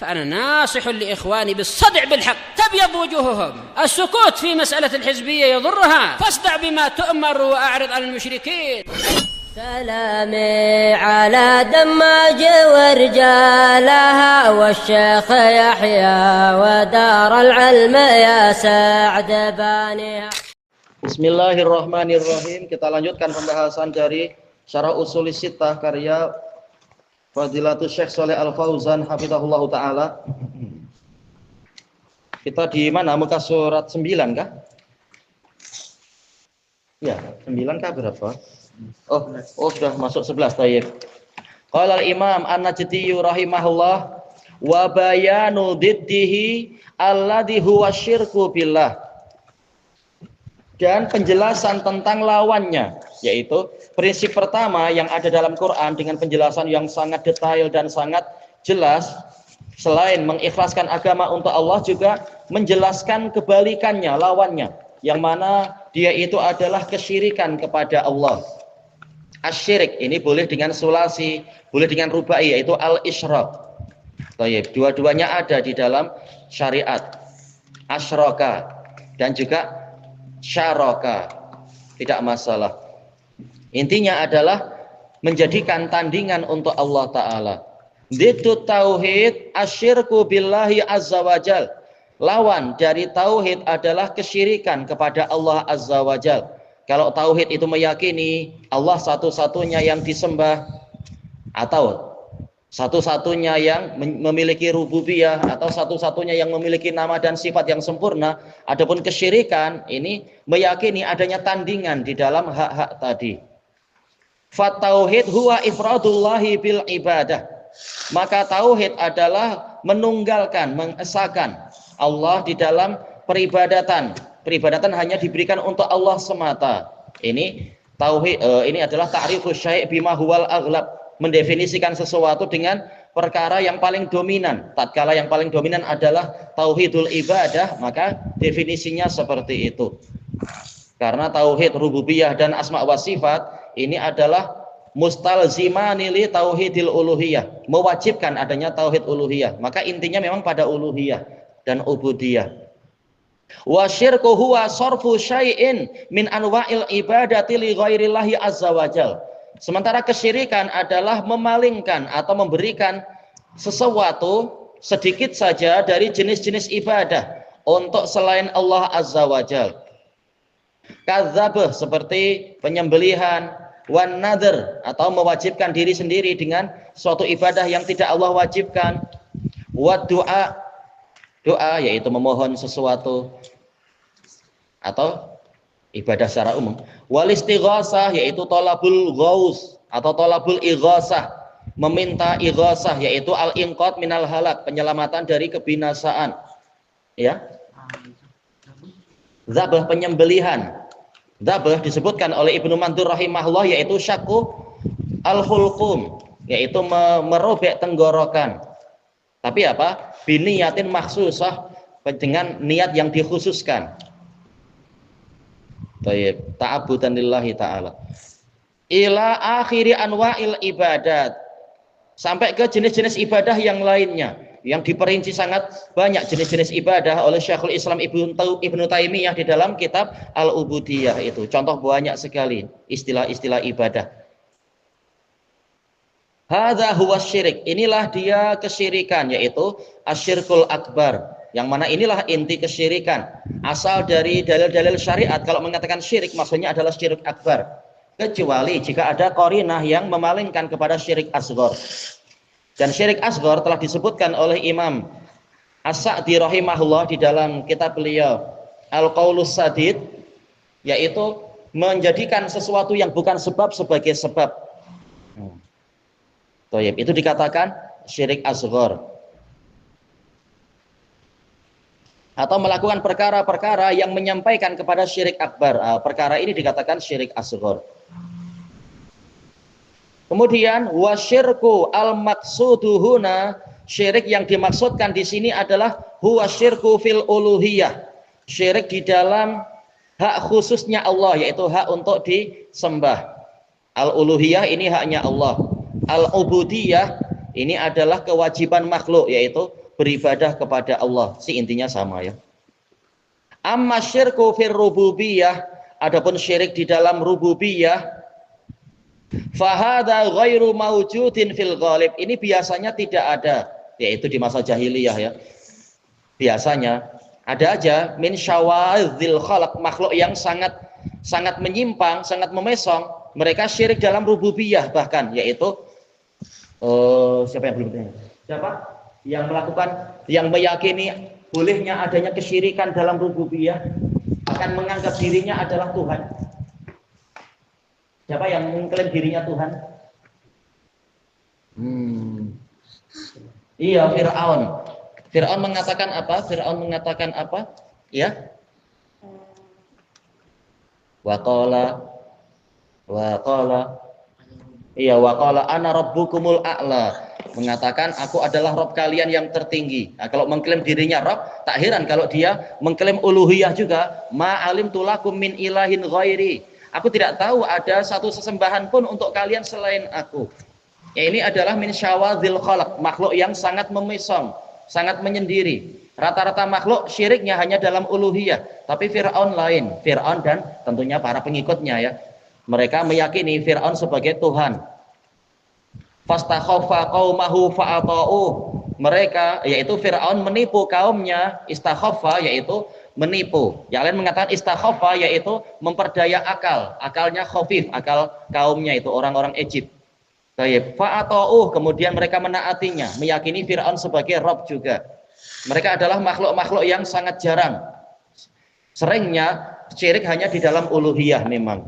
فأنا ناصح لإخواني بالصدع بالحق تبيض وجوههم. السكوت في مسألة الحزبية يضرها، فاصدع بما تؤمر وأعرض عن المشركين. سلامي على دماج ورجالها والشيخ يحيى ودار العلم يا سعد بانيها. Bismillahirrahmanirrahim. Kita lanjutkan pembahasan dari Syarah Ushul Sittah karya Fadilatul Syekh Shalih Al Fauzan hafizahullah taala. Kita di mana? Muka surat 9 kah? Ya, 9 kah berapa? Oh sudah masuk 11. Tayyib. Qala al-Imam An-Najdi rahimahullah wa bayanu diddihi alladhi huwa syirku billah. Dan penjelasan tentang lawannya, yaitu prinsip pertama yang ada dalam Quran dengan penjelasan yang sangat detail dan sangat jelas, selain mengikhlaskan agama untuk Allah juga menjelaskan kebalikannya, lawannya, yang mana dia itu adalah kesyirikan kepada Allah. Asyirik ini boleh dengan sulasi, boleh dengan rubai, yaitu al-isyrak. Dua-duanya ada di dalam syariat. Asyraka dan juga syaraka, tidak masalah. Intinya adalah menjadikan tandingan untuk Allah Ta'ala. Diddut tauhid asyirku billahi azza wajal. Lawan dari tauhid adalah kesyirikan kepada Allah azza wajal. Kalau tauhid itu meyakini Allah satu-satunya yang disembah, atau satu-satunya yang memiliki rububiyah, atau satu-satunya yang memiliki nama dan sifat yang sempurna. Adapun kesyirikan ini meyakini adanya tandingan di dalam hak-hak tadi. Fatauhid huwa ifradullahi bil ibadah. Maka tauhid adalah menunggalkan, mengesahkan Allah di dalam peribadatan. Peribadatan hanya diberikan untuk Allah semata. Ini tauhid, ini adalah ta'rifus syai' bima huwal aghlab, mendefinisikan sesuatu dengan perkara yang paling dominan. Tatkala yang paling dominan adalah tauhidul ibadah, maka definisinya seperti itu. Karena tauhid rububiyah dan asma wa sifat ini adalah mustalzimani li tauhidil uluhiyah, mewajibkan adanya tauhid uluhiyah. Maka intinya memang pada uluhiyah dan ubudiyah. Wa syirku huwa sarfu syai'in min anwa'il ibadati li ghairillahi azza wajal. Sementara kesyirikan adalah memalingkan atau memberikan sesuatu sedikit saja dari jenis-jenis ibadah untuk selain Allah azza wajal. Kadzabah seperti penyembelihan, wan nadhr atau mewajibkan diri sendiri dengan suatu ibadah yang tidak Allah wajibkan, wa doa, doa yaitu memohon sesuatu atau ibadah secara umum, wal istighasah yaitu thalabul ghaus atau thalabul ighasah, meminta ighasah yaitu al-inqad minal halak, penyelamatan dari kebinasaan, ya. Dzabah penyembelihan. Dzabah disebutkan oleh Ibnu Mandur rahimahullah yaitu syakku al-hulqum, yaitu merobek tenggorokan. Tapi apa? Biniyatin makhsusah, dengan niat yang dikhususkan. Tayyib, ta'abudan lillahi ta'ala. Ila akhiri anwa'il ibadat. Sampai ke jenis-jenis ibadah yang lainnya, yang diperinci sangat banyak jenis-jenis ibadah oleh Syekhul Islam Ibnu Taimiyah di dalam kitab Al-Ubudiyah itu. Contoh banyak sekali istilah-istilah ibadah. Hadza huwa syirik. Inilah dia kesyirikan, yaitu asyirkul akbar. Yang mana inilah inti kesyirikan. Asal dari dalil-dalil syariat kalau mengatakan syirik maksudnya adalah syirik akbar. Kecuali jika ada qarinah yang memalingkan kepada syirik asghar. Dan syirik asghar telah disebutkan oleh Imam As-Sa'di rahimahullah di dalam kitab beliau Al-Qaulus Sadid, yaitu menjadikan sesuatu yang bukan sebab sebagai sebab. Itu dikatakan syirik asghar. Atau melakukan perkara-perkara yang menyampaikan kepada syirik akbar. Perkara ini dikatakan syirik asghar. Kemudian wasyirku al-maqsuduhuna, syirik yang dimaksudkan di sini adalah huwa syirku fil uluhiyah, syirik di dalam hak khususnya Allah, yaitu hak untuk disembah. Al-uluhiyah ini haknya Allah. Al-ubudiyah ini adalah kewajiban makhluk, yaitu beribadah kepada Allah. Si intinya sama ya. Amma syirku fir rububiyah, adapun syirik di dalam rububiyah, fahada ghairu mawjudin fil ghalib. Ini biasanya tidak ada, yaitu di masa jahiliyah ya. Biasanya ada aja min syawadzil khalaq, makhluk yang sangat menyimpang, sangat memesong, mereka syirik dalam rububiyah bahkan, yaitu siapa yang belum tanya? Siapa yang melakukan, yang meyakini bolehnya adanya kesyirikan dalam rububiyah, akan menganggap dirinya adalah Tuhan. Siapa yang mengklaim dirinya Tuhan? Iya, Fir'aun. Fir'aun mengatakan apa? Ya. Waqala ana rabbukumul a'la, mengatakan aku adalah Rabb kalian yang tertinggi. Nah, kalau mengklaim dirinya Rabb, tak heran kalau dia mengklaim uluhiyah juga. Ma'alimtu lakum min ilahin ghairi, aku tidak tahu ada satu sesembahan pun untuk kalian selain aku. Ya, ini adalah min syawadzil khalaq, makhluk yang sangat memesong, sangat menyendiri. Rata-rata makhluk syiriknya hanya dalam uluhiyah, tapi Fir'aun lain. Fir'aun dan tentunya para pengikutnya ya, mereka meyakini Fir'aun sebagai Tuhan. Fastakhaffa qaumahu fa'ata'u, mereka yaitu Fir'aun menipu kaumnya. Istakhaffa yaitu menipu, yang lain mengatakan istakhaffa yaitu memperdaya akalnya khafif, akal kaumnya itu orang-orang Egypt. Fa'ata'u, kemudian mereka menaatinya, meyakini Fir'aun sebagai Rabb juga. Mereka adalah makhluk-makhluk yang sangat jarang. Seringnya syirik hanya di dalam uluhiyah memang.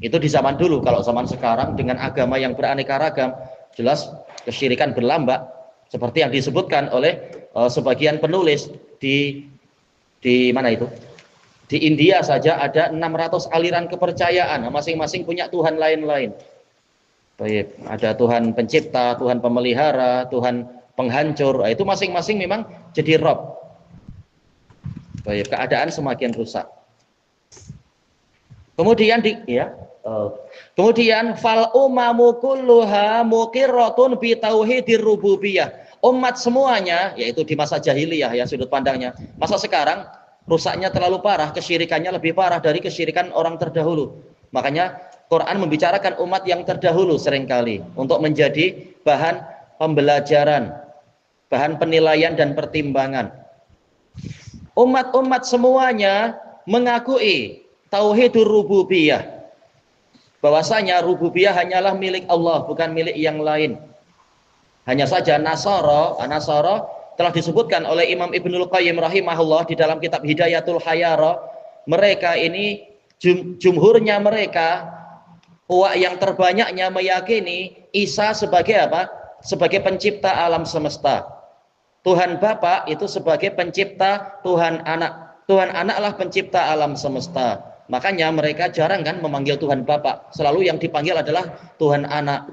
Itu di zaman dulu. Kalau zaman sekarang dengan agama yang beraneka ragam, jelas kesyirikan berlambak seperti yang disebutkan oleh sebagian penulis di mana itu? Di India saja ada 600 aliran kepercayaan, masing-masing punya Tuhan lain-lain. Baik, ada Tuhan pencipta, Tuhan pemelihara, Tuhan penghancur, itu masing-masing memang jadi Rabb. Baik, keadaan semakin rusak. Kemudian kemudian fal umamu kulluha muqirratun bi tauhidir rububiyah. Umat semuanya, yaitu di masa jahiliyah ya sudut pandangnya. Masa sekarang rusaknya terlalu parah, kesyirikannya lebih parah dari kesyirikan orang terdahulu. Makanya Quran membicarakan umat yang terdahulu seringkali untuk menjadi bahan pembelajaran, bahan penilaian dan pertimbangan. Umat-umat semuanya mengakui tauhidur rububiyah, bahwasanya rububiyah hanyalah milik Allah, bukan milik yang lain. Hanya saja Nasara telah disebutkan oleh Imam Ibnul Qayyim rahimahullah di dalam kitab Hidayatul Hayara, mereka ini jumhurnya mereka, yang terbanyaknya meyakini Isa sebagai apa? Sebagai pencipta alam semesta. Tuhan Bapa itu sebagai pencipta, Tuhan Anak. Tuhan Anaklah pencipta alam semesta. Makanya mereka jarang kan memanggil Tuhan Bapa. Selalu yang dipanggil adalah Tuhan Anak.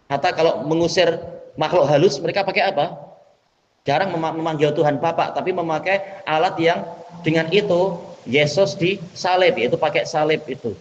Hatta kalau mengusir makhluk halus, mereka pakai apa? Jarang memanggil Tuhan Bapa, tapi memakai alat yang dengan itu Yesus disalib, yaitu pakai salib itu.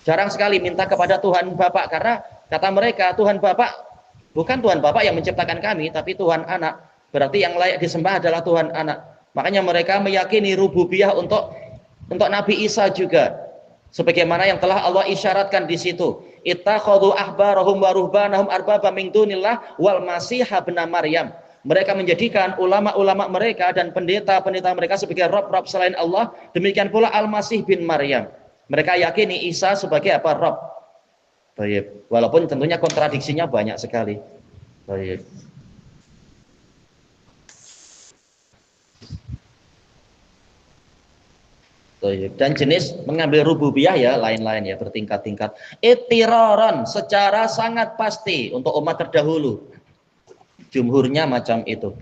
Jarang sekali minta kepada Tuhan Bapa, karena kata mereka Tuhan Bapa bukan Tuhan Bapa yang menciptakan kami, tapi Tuhan Anak. Berarti yang layak disembah adalah Tuhan Anak. Makanya mereka meyakini rububiyah untuk Nabi Isa juga. Sebagaimana yang telah Allah isyaratkan di situ. Ittakhadhu ahbarahum wa ruhbanahum arbaba min dunillah wal masih ibna Maryam. Mereka menjadikan ulama-ulama mereka dan pendeta-pendeta mereka sebagai Rabb selain Allah. Demikian pula Al-Masih bin Maryam. Mereka yakini Isa sebagai apa? Rabb. Baik. Walaupun tentunya kontradiksinya banyak sekali. Baik. Dan jenis mengambil rububiyah ya lain-lain ya, bertingkat-tingkat. Ittiraran secara sangat pasti untuk umat terdahulu. Jumhurnya macam itu.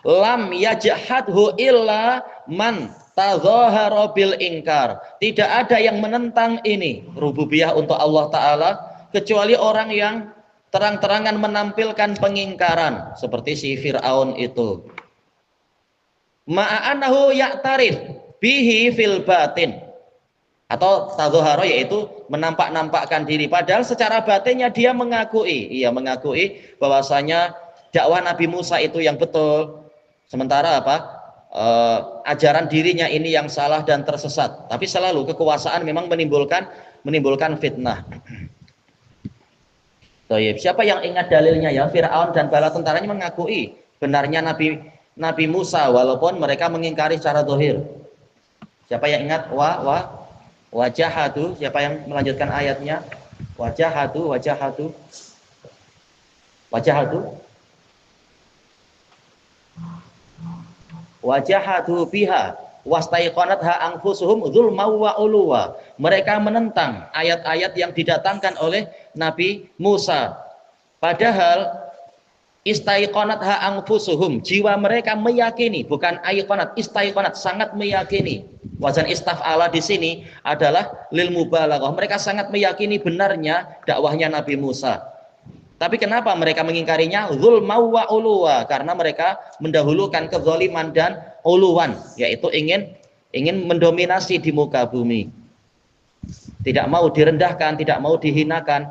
Lam yajhadhu illa man tadzahara bil ingkar. Tidak ada yang menentang ini rububiyah untuk Allah Ta'ala kecuali orang yang terang-terangan menampilkan pengingkaran seperti si Fir'aun itu. Ma'anahu ya'tarif bihi fil batin, atau tadzahara yaitu menampak-nampakkan diri, padahal secara batinnya dia mengakui bahwasanya dakwah Nabi Musa itu yang betul, sementara apa? Ajaran dirinya ini yang salah dan tersesat. Tapi selalu kekuasaan memang menimbulkan fitnah. Toyib. Siapa yang ingat dalilnya ya? Fir'aun dan bala tentaranya mengakui benarnya Nabi Musa walaupun mereka mengingkari secara zahir. Siapa yang ingat? Wajahatu. Siapa yang melanjutkan ayatnya? Wajahatu. Wajahatu biha wastaiqanatha anfusuhum dzulman wa uluwa. Mereka menentang ayat-ayat yang didatangkan oleh Nabi Musa. Padahal istaiqanatha anfusuhum, jiwa mereka meyakini, bukan aiqanat, istaiqanat, sangat meyakini. Wazan istaf'ala di sini adalah lil mubalaghah. Mereka sangat meyakini benarnya dakwahnya Nabi Musa. Tapi kenapa mereka mengingkarinya? Zulma wa uluwa, karena mereka mendahulukan kezaliman dan uluwan, yaitu ingin mendominasi di muka bumi. Tidak mau direndahkan, tidak mau dihinakan.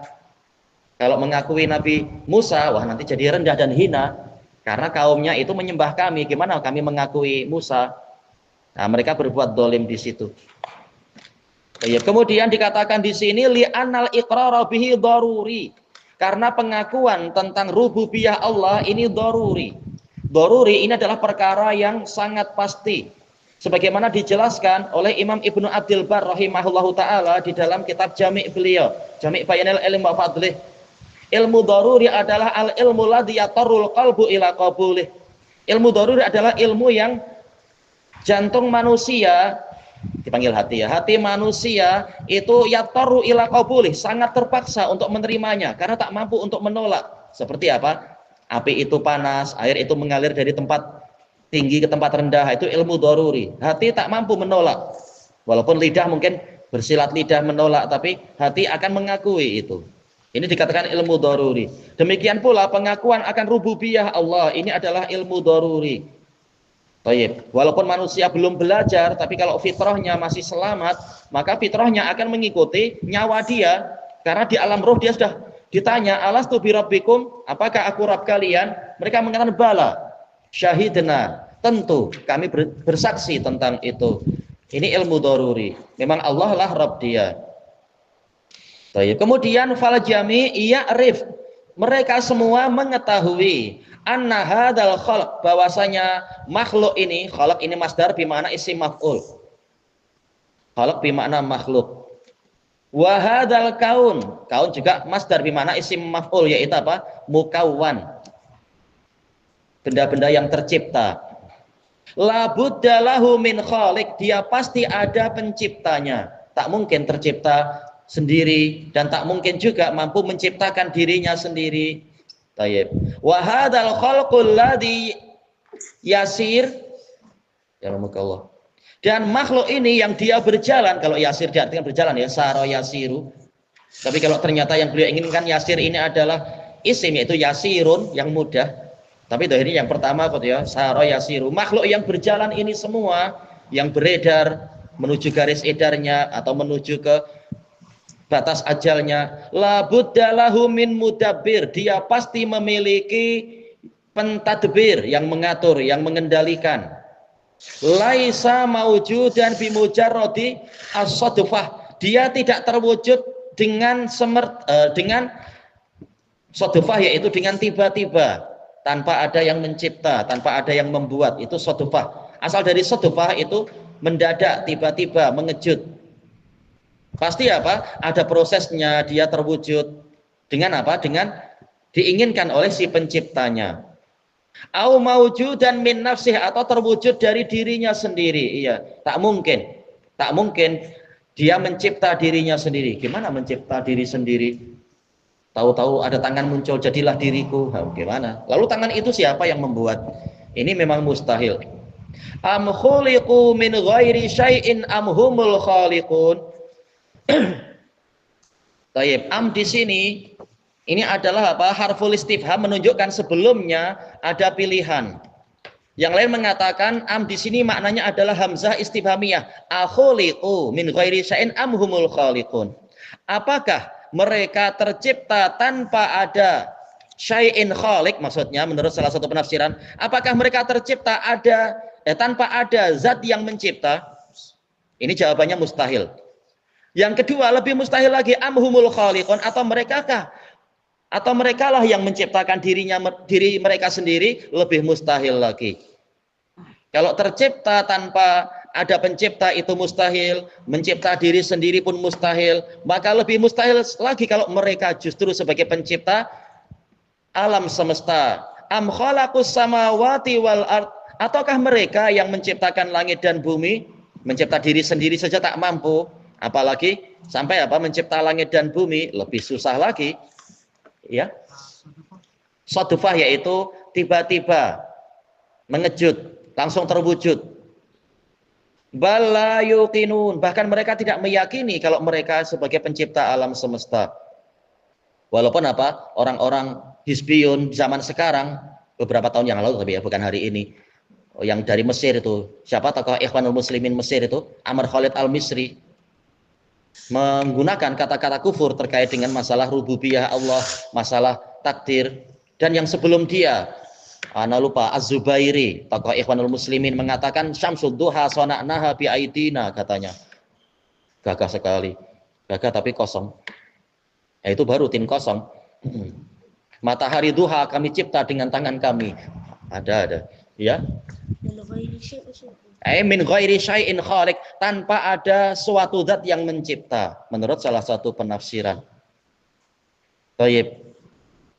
Kalau mengakui Nabi Musa, wah nanti jadi rendah dan hina karena kaumnya itu menyembah kami. Gimana kami mengakui Musa? Nah, mereka berbuat dolim di situ. Kemudian dikatakan di sini li'anal iqrara bihi daruri. Karena pengakuan tentang rububiyah Allah ini daruri. Daruri ini adalah perkara yang sangat pasti. Sebagaimana dijelaskan oleh Imam Ibnu Abdul Bar rahimahullahu ta'ala di dalam kitab Jami' beliau. Jami' Bayanil Ilm wa Fadlih. Ilmu daruri adalah al-ilmu ladhi yatarrul qalbu ila qabulih. Ilmu daruri adalah ilmu yang jantung manusia, dipanggil hati ya, hati manusia itu yatarru ila qabulih, sangat terpaksa untuk menerimanya karena tak mampu untuk menolak. Seperti apa? Api itu panas, air itu mengalir dari tempat tinggi ke tempat rendah, itu ilmu daruri. Hati tak mampu menolak. Walaupun lidah mungkin bersilat lidah menolak, tapi hati akan mengakui itu. Ini dikatakan ilmu daruri. Demikian pula pengakuan akan rububiyah Allah, ini adalah ilmu daruri. Baik. Walaupun manusia belum belajar, tapi kalau fitrahnya masih selamat, maka fitrahnya akan mengikuti nyawa dia, karena di alam roh dia sudah ditanya, alastu birabbikum, apakah aku Rabb kalian? Mereka mengatakan bala, syahidna, tentu kami bersaksi tentang itu. Ini ilmu daruri. Memang Allah lah Rabb dia. Baik. Kemudian fal jami ya'rif, mereka semua mengetahui anna hadzal khalq, bahwasanya makhluk ini, khalq ini masdar bermakna isim maf'ul. Khalq bermakna makhluk. Wa hadzal kaun, kaun juga masdar bermakna isim maf'ul, yaitu apa? Mukawwan. Benda-benda yang tercipta. La budda lahu min khaliq, dia pasti ada penciptanya. Tak mungkin tercipta sendiri dan tak mungkin juga mampu menciptakan dirinya sendiri. Tayyib. Wa hadzal khalqul ladzi yasir, ya Allah. Dan makhluk ini yang dia berjalan, kalau yasir diartikan berjalan ya, sara yasiru. Tapi kalau ternyata yang beliau inginkan yasir ini adalah isim, yaitu yasirun, yang mudah. Tapi ini yang pertama kok ya, sara yasiru. Makhluk yang berjalan ini semua yang beredar menuju garis edarnya atau menuju ke batas ajalnya, la budda lahu min mudabbir, dia pasti memiliki pentadbir yang mengatur, yang mengendalikan. Laisa maujudan bi mujarradi as-sadfah, dia tidak terwujud dengan dengan sadfah, yaitu dengan tiba-tiba, tanpa ada yang mencipta, tanpa ada yang membuat. Itu sadfah. Asal dari sadfah itu mendadak, tiba-tiba, mengejut. Pasti apa? Ada prosesnya, dia terwujud dengan apa? Dengan diinginkan oleh si penciptanya. Au maujudan min nafsih, atau terwujud dari dirinya sendiri. Iya, tak mungkin. Tak mungkin dia mencipta dirinya sendiri. Gimana mencipta diri sendiri? Tahu-tahu ada tangan muncul, jadilah diriku. Nah, gimana? Lalu tangan itu siapa yang membuat? Ini memang mustahil. Am khuliqu min ghairi syai'in am humul khaliqun. Taib. Am di sini ini adalah apa? Harful istifham, menunjukkan sebelumnya ada pilihan. Yang lain mengatakan am di sini maknanya adalah hamzah istifhamiyah. Akhuliqu min ghairi syai'in am humul khaliqun. Apakah mereka tercipta tanpa ada syai'in khaliq, maksudnya menurut salah satu penafsiran, apakah mereka tercipta tanpa ada zat yang mencipta? Ini jawabannya mustahil. Yang kedua, lebih mustahil lagi, amhumul khaliqun, atau mereka lah yang menciptakan diri mereka sendiri, lebih mustahil lagi. Kalau tercipta tanpa ada pencipta itu mustahil, mencipta diri sendiri pun mustahil, maka lebih mustahil lagi kalau mereka justru sebagai pencipta alam semesta. Am khalaqus samawati wal ard, ataukah mereka yang menciptakan langit dan bumi? Mencipta diri sendiri saja tak mampu, apalagi sampai mencipta langit dan bumi, lebih susah lagi. Ya. Sodufah yaitu tiba-tiba mengejut, langsung terwujud. Bala yuqinun, bahkan mereka tidak meyakini kalau mereka sebagai pencipta alam semesta. Walaupun orang-orang Hizbiyun zaman sekarang, beberapa tahun yang lalu, tapi ya bukan hari ini, yang dari Mesir itu, siapa tokoh Ikhwanul Muslimin Mesir itu, Amr Khalid Al-Misri, menggunakan kata-kata kufur terkait dengan masalah rububiyah Allah, masalah takdir. Dan yang sebelum dia, ana lupa, Az-Zubairi, tokoh Ikhwanul Muslimin, mengatakan Syamsud duha sona'naha bi'aidina, katanya. Gagah sekali, gagah tapi kosong. Itu baru tin kosong. Matahari duha kami cipta dengan tangan kami. Ada. Ya. Min ghairi syai'in khaliq, tanpa ada suatu zat yang mencipta, menurut salah satu penafsiran. Baik.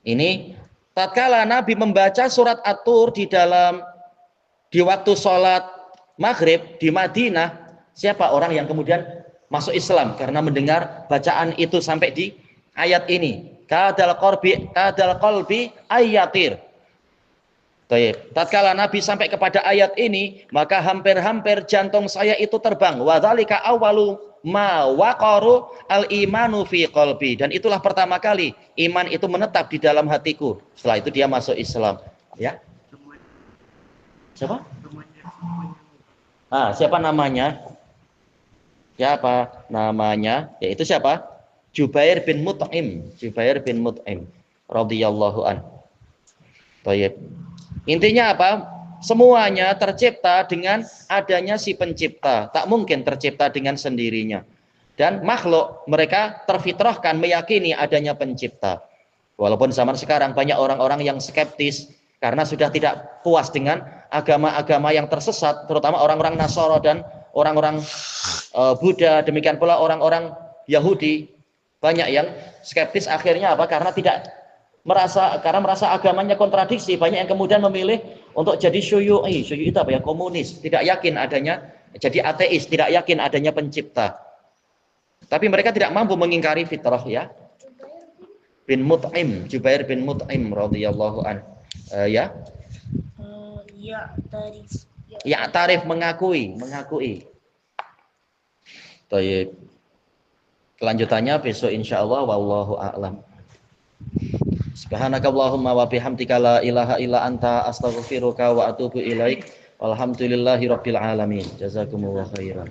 Ini tatkala Nabi membaca surat At-Tur di waktu sholat maghrib di Madinah, siapa orang yang kemudian masuk Islam karena mendengar bacaan itu sampai di ayat ini? Kadal qalbi ayatir. Baik, tatkala Nabi sampai kepada ayat ini, maka hampir-hampir jantung saya itu terbang. Wa dzalika awwalu ma waqaru al-imanu fi qalbi, dan itulah pertama kali iman itu menetap di dalam hatiku. Setelah itu dia masuk Islam, ya. Siapa? Siapa namanya? Siapa namanya? Yaitu siapa? Jubair bin Mut'im radhiyallahu an. Baik. Intinya apa? Semuanya tercipta dengan adanya si pencipta. Tak mungkin tercipta dengan sendirinya. Dan makhluk mereka terfitrahkan meyakini adanya pencipta. Walaupun zaman sekarang banyak orang-orang yang skeptis karena sudah tidak puas dengan agama-agama yang tersesat, terutama orang-orang Nasara dan orang-orang Buddha, demikian pula orang-orang Yahudi. Banyak yang skeptis akhirnya karena merasa agamanya kontradiksi, banyak yang kemudian memilih untuk jadi syuyu'i. Syuyu'i itu komunis, tidak yakin adanya, jadi ateis, tidak yakin adanya pencipta. Tapi mereka tidak mampu mengingkari fitrah, ya. Jubair bin Mut'im radhiyallahu an. Tarif mengakui. Baik. Kelanjutannya besok insyaallah, wallahu a'lam. Subhanakallahumma wa bihamdika la ilaha illa anta astaghfiruka wa atubu ilaik. Walhamdulillahirabbil alamin. Jazakumullahu khairan.